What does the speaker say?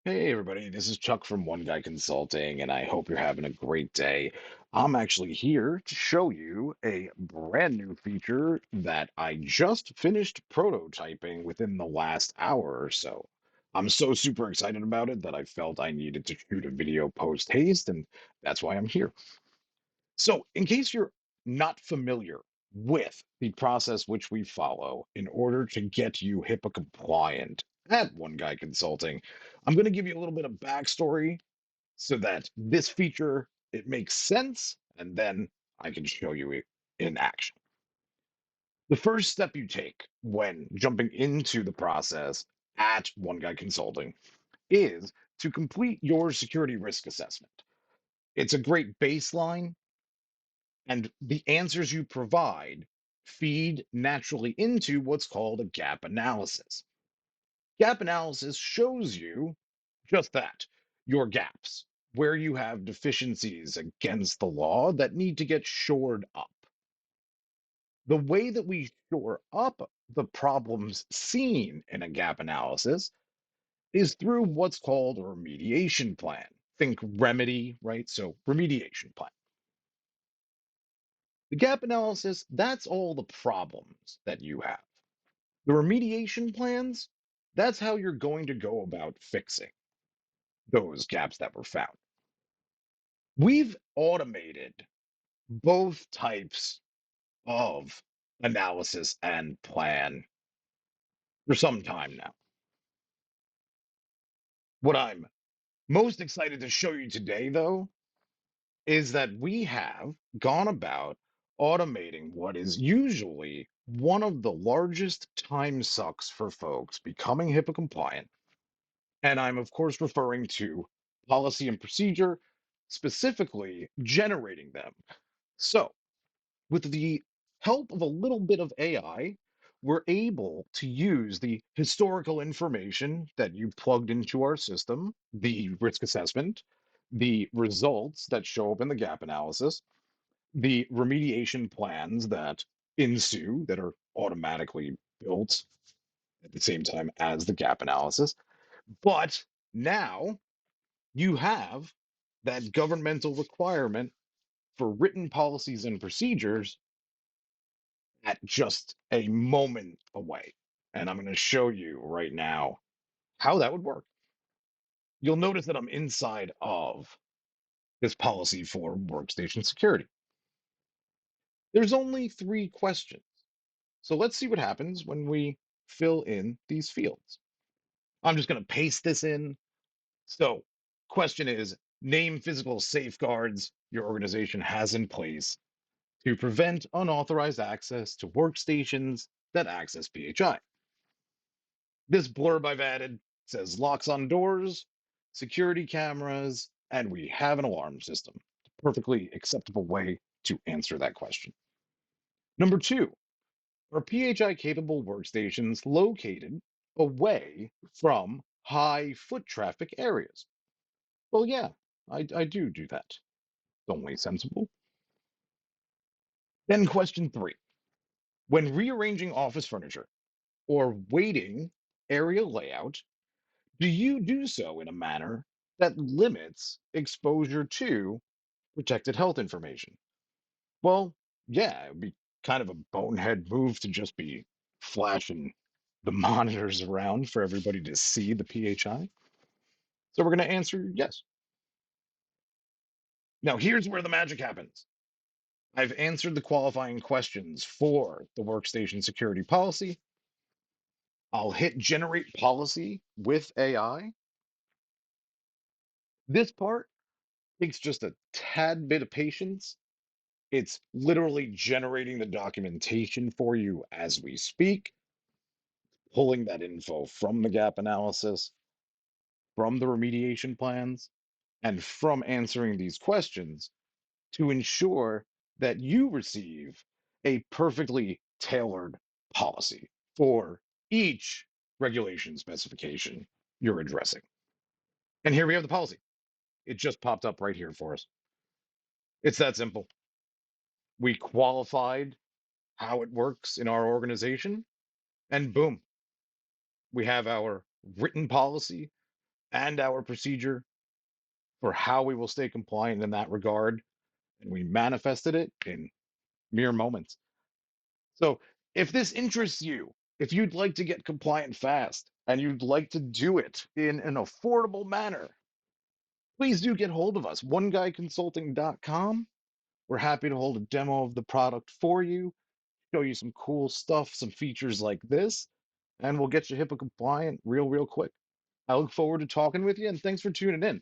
Hey everybody, this is Chuck from One Guy Consulting, and I hope you're having a great day. I'm actually here to show you a brand new feature that I just finished prototyping within the last hour or so. I'm so super excited about it that I felt I needed to shoot a video post haste, and that's why I'm here. So, in case you're not familiar with the process which we follow in order to get you HIPAA compliant at One Guy Consulting, I'm going to give you a little bit of backstory so that this feature it makes sense, and then I can show you it in action. The first step you take when jumping into the process at One Guy Consulting is to complete your security risk assessment. It's a great baseline and the answers you provide feed naturally into what's called a gap analysis. Gap analysis shows you just that, your gaps, where you have deficiencies against the law that need to get shored up. The way that we shore up the problems seen in a gap analysis is through what's called a remediation plan. Think remedy, right? So, remediation plan. The gap analysis, that's all the problems that you have. The remediation plans, that's how you're going to go about fixing those gaps that were found. We've automated both types of analysis and plan for some time now. What I'm most excited to show you today, though, is that we have gone about automating what is usually one of the largest time sucks for folks becoming HIPAA compliant. And I'm, of course, referring to policy and procedure, specifically generating them. So, with the help of a little bit of AI, we're able to use the historical information that you plugged into our system, the risk assessment, the results that show up in the gap analysis, the remediation plans that ensue that are automatically built at the same time as the gap analysis. But now you have that governmental requirement for written policies and procedures at just a moment away. And I'm going to show you right now how that would work. You'll notice that I'm inside of this policy for workstation security. There's only 3 questions. So let's see what happens when we fill in these fields. I'm just going to paste this in. So, question is name physical safeguards your organization has in place to prevent unauthorized access to workstations that access PHI. This blurb I've added says locks on doors, security cameras, and we have an alarm system. Perfectly acceptable way to answer that question. Number 2, are PHI capable workstations located away from high foot traffic areas? Well, yeah, I do that. It's only sensible. Then question 3, when rearranging office furniture or weighting area layout, do you do so in a manner that limits exposure to protected health information? Well, yeah, it would be kind of a bonehead move to just be flashing the monitors around for everybody to see the PHI. So we're going to answer yes. Now, here's where the magic happens. I've answered the qualifying questions for the workstation security policy. I'll hit generate policy with AI. This part takes just a tad bit of patience. It's literally generating the documentation for you as we speak, pulling that info from the gap analysis, from the remediation plans, and from answering these questions to ensure that you receive a perfectly tailored policy for each regulation specification you're addressing. And here we have the policy. It just popped up right here for us. It's that simple. We qualified how it works in our organization, and boom, we have our written policy and our procedure for how we will stay compliant in that regard. And we manifested it in mere moments. So if this interests you, if you'd like to get compliant fast and you'd like to do it in an affordable manner, please do get hold of us. OneGuyConsulting.com. We're happy to hold a demo of the product for you, show you some cool stuff, some features like this, and we'll get you HIPAA compliant real quick. I look forward to talking with you, and thanks for tuning in.